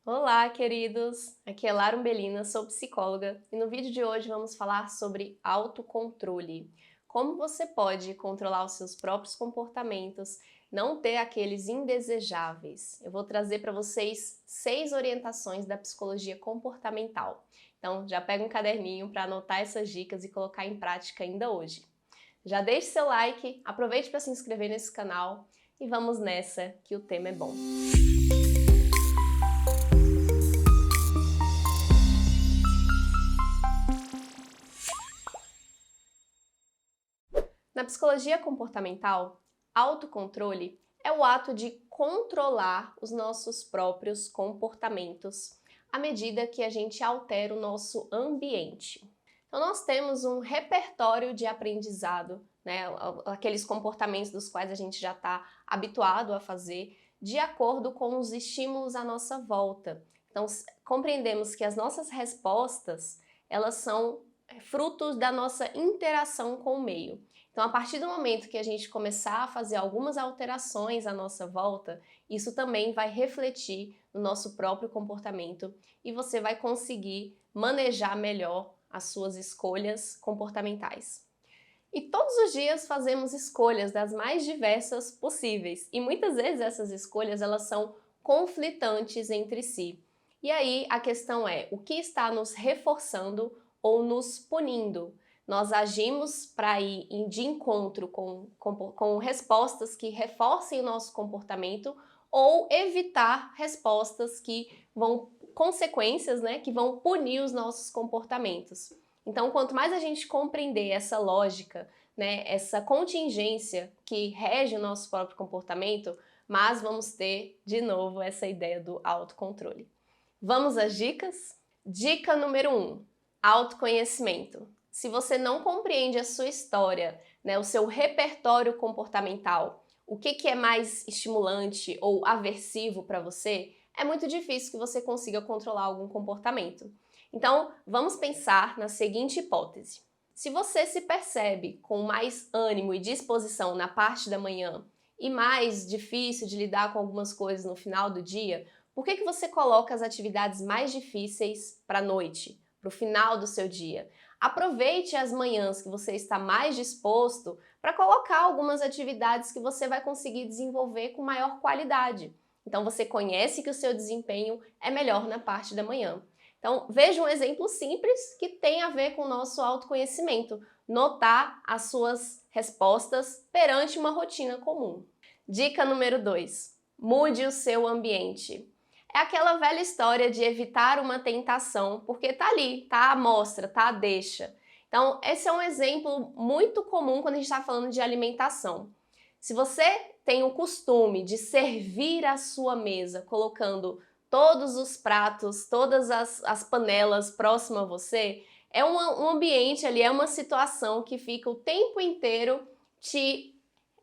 Olá, queridos! Aqui é Lara Umbelina, sou psicóloga e no vídeo de hoje vamos falar sobre autocontrole. Como você pode controlar os seus próprios comportamentos, não ter aqueles indesejáveis. Eu vou trazer para vocês 6 orientações da psicologia comportamental. Então, já pega um caderninho para anotar essas dicas e colocar em prática ainda hoje. Já deixe seu like, aproveite para se inscrever nesse canal e vamos nessa que o tema é bom. Na psicologia comportamental, autocontrole é o ato de controlar os nossos próprios comportamentos à medida que a gente altera o nosso ambiente. Então, nós temos um repertório de aprendizado, né? Aqueles comportamentos dos quais a gente já está habituado a fazer, de acordo com os estímulos à nossa volta. Então, compreendemos que as nossas respostas, elas são frutos da nossa interação com o meio. Então, a partir do momento que a gente começar a fazer algumas alterações à nossa volta, isso também vai refletir no nosso próprio comportamento e você vai conseguir manejar melhor as suas escolhas comportamentais. E todos os dias fazemos escolhas das mais diversas possíveis e muitas vezes essas escolhas elas são conflitantes entre si. E aí a questão é, o que está nos reforçando ou nos punindo? Nós agimos para ir de encontro com respostas que reforcem o nosso comportamento ou evitar respostas que vão, consequências, né, que vão punir os nossos comportamentos. Então, quanto mais a gente compreender essa lógica, né, essa contingência que rege o nosso próprio comportamento, mais vamos ter, de novo, essa ideia do autocontrole. Vamos às dicas? Dica número 1, autoconhecimento. Se você não compreende a sua história, né, o seu repertório comportamental, o que é mais estimulante ou aversivo para você, é muito difícil que você consiga controlar algum comportamento. Então, vamos pensar na seguinte hipótese. Se você se percebe com mais ânimo e disposição na parte da manhã e mais difícil de lidar com algumas coisas no final do dia, por que você coloca as atividades mais difíceis para a noite, para o final do seu dia? Aproveite as manhãs que você está mais disposto para colocar algumas atividades que você vai conseguir desenvolver com maior qualidade. Então você conhece que o seu desempenho é melhor na parte da manhã. Então veja um exemplo simples que tem a ver com o nosso autoconhecimento, notar as suas respostas perante uma rotina comum. Dica número 2, mude o seu ambiente. É aquela velha história de evitar uma tentação, porque tá ali, tá à mostra, tá à deixa. Então, esse é um exemplo muito comum quando a gente está falando de alimentação. Se você tem o costume de servir a sua mesa, colocando todos os pratos, todas as panelas próximas a você, é um ambiente ali, é uma situação que fica o tempo inteiro te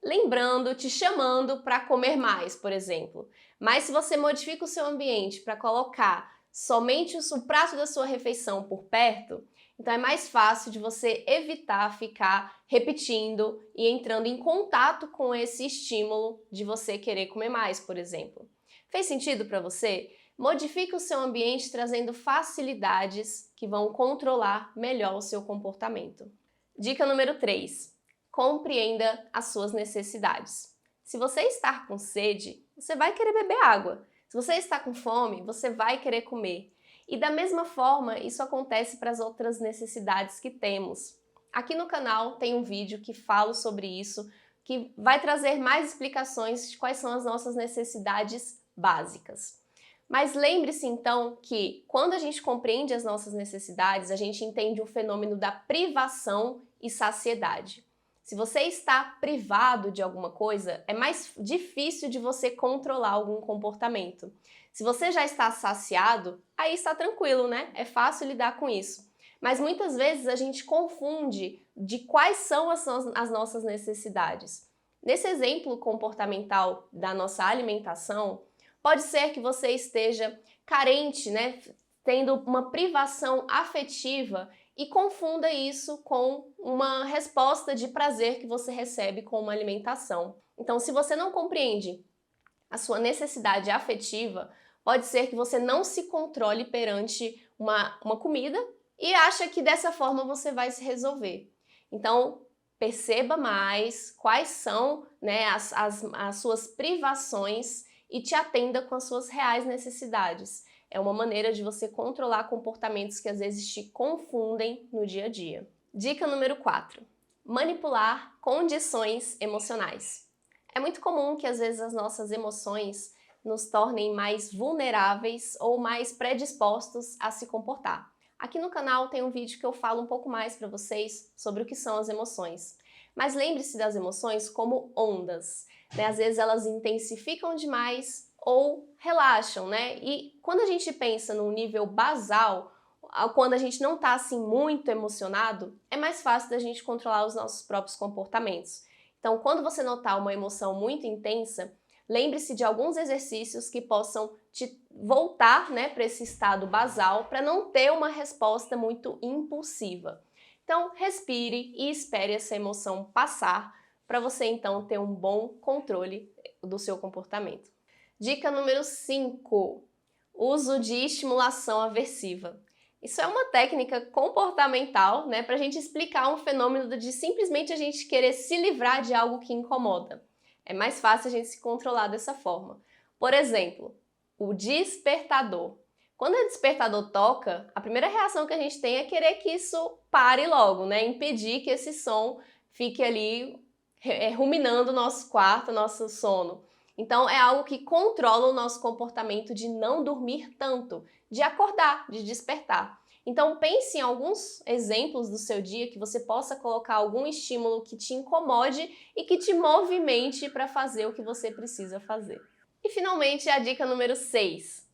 lembrando, te chamando para comer mais, por exemplo. Mas se você modifica o seu ambiente para colocar somente o prato da sua refeição por perto, então é mais fácil de você evitar ficar repetindo e entrando em contato com esse estímulo de você querer comer mais, por exemplo. Fez sentido para você? Modifique o seu ambiente trazendo facilidades que vão controlar melhor o seu comportamento. Dica número 3. Compreenda as suas necessidades. Se você está com sede, você vai querer beber água. Se você está com fome, você vai querer comer. E da mesma forma, isso acontece para as outras necessidades que temos. Aqui no canal tem um vídeo que falo sobre isso, que vai trazer mais explicações de quais são as nossas necessidades básicas. Mas lembre-se então que quando a gente compreende as nossas necessidades, a gente entende o fenômeno da privação e saciedade. Se você está privado de alguma coisa, é mais difícil de você controlar algum comportamento. Se você já está saciado, aí está tranquilo, né? É fácil lidar com isso. Mas muitas vezes a gente confunde de quais são as nossas necessidades. Nesse exemplo comportamental da nossa alimentação, pode ser que você esteja carente, né? Tendo uma privação afetiva e confunda isso com uma resposta de prazer que você recebe com uma alimentação. Então, se você não compreende a sua necessidade afetiva, Pode ser que você não se controle perante uma comida e acha que dessa forma você vai se resolver. Então, perceba mais quais são, né, as suas privações e te atenda com as suas reais necessidades. É uma maneira de você controlar comportamentos que às vezes te confundem no dia a dia. Dica número 4. Manipular condições emocionais. É muito comum que às vezes as nossas emoções nos tornem mais vulneráveis ou mais predispostos a se comportar. Aqui no canal tem um vídeo que eu falo um pouco mais para vocês sobre o que são as emoções. Mas lembre-se das emoções como ondas, né? Às vezes elas intensificam demais ou relaxam, né? E quando a gente pensa num nível basal, quando a gente não está assim muito emocionado, é mais fácil da gente controlar os nossos próprios comportamentos. Então, quando você notar uma emoção muito intensa, lembre-se de alguns exercícios que possam te voltar, né, para esse estado basal, para não ter uma resposta muito impulsiva. Então, respire e espere essa emoção passar, para você então ter um bom controle do seu comportamento. Dica número 5. Uso de estimulação aversiva. Isso é uma técnica comportamental, né, para a gente explicar um fenômeno de simplesmente a gente querer se livrar de algo que incomoda. É mais fácil a gente se controlar dessa forma. Por exemplo, o despertador. Quando o despertador toca, a primeira reação que a gente tem é querer que isso pare logo, né? Impedir que esse som fique ali ruminando o nosso quarto, o nosso sono. Então, é algo que controla o nosso comportamento de não dormir tanto, de acordar, de despertar. Então, pense em alguns exemplos do seu dia que você possa colocar algum estímulo que te incomode e que te movimente para fazer o que você precisa fazer. E, finalmente, a dica número 6.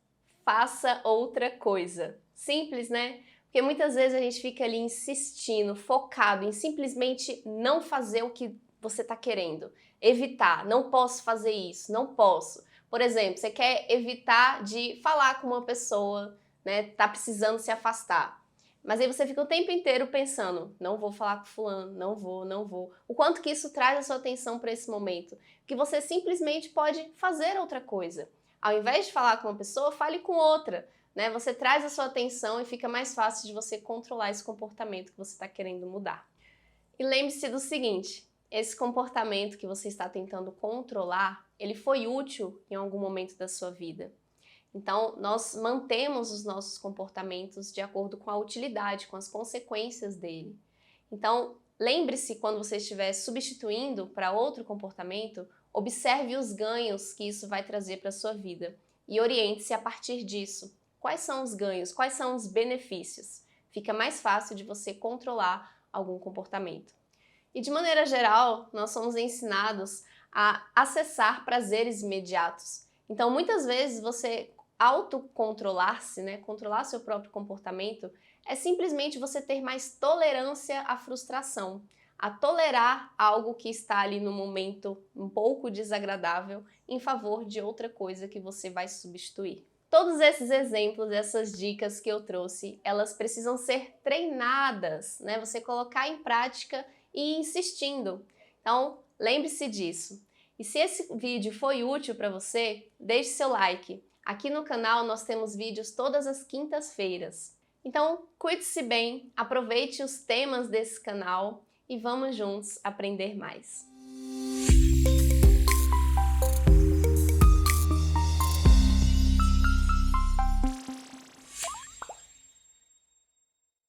Faça outra coisa. Simples, né? Porque muitas vezes a gente fica ali insistindo, focado em simplesmente não fazer o que você está querendo. Evitar, não posso fazer isso, não posso. Por exemplo, você quer evitar de falar com uma pessoa, né, tá precisando se afastar. Mas aí você fica o tempo inteiro pensando, não vou falar com fulano, não vou. O quanto que isso traz a sua atenção para esse momento? Que você simplesmente pode fazer outra coisa. Ao invés de falar com uma pessoa, fale com outra. Né? Você traz a sua atenção e fica mais fácil de você controlar esse comportamento que você está querendo mudar. E lembre-se do seguinte, esse comportamento que você está tentando controlar, ele foi útil em algum momento da sua vida. Então, nós mantemos os nossos comportamentos de acordo com a utilidade, com as consequências dele. Então, lembre-se quando você estiver substituindo para outro comportamento, observe os ganhos que isso vai trazer para a sua vida e oriente-se a partir disso. Quais são os ganhos? Quais são os benefícios? Fica mais fácil de você controlar algum comportamento. E de maneira geral, nós somos ensinados a acessar prazeres imediatos. Então, muitas vezes você autocontrolar-se, né, controlar seu próprio comportamento, é simplesmente você ter mais tolerância à frustração, a tolerar algo que está ali no momento um pouco desagradável em favor de outra coisa que você vai substituir. Todos esses exemplos, essas dicas que eu trouxe, elas precisam ser treinadas, né? Você colocar em prática e insistindo. Então, lembre-se disso. E se esse vídeo foi útil para você, deixe seu like. Aqui no canal nós temos vídeos todas as quintas-feiras. Então, cuide-se bem, aproveite os temas desse canal e vamos juntos aprender mais.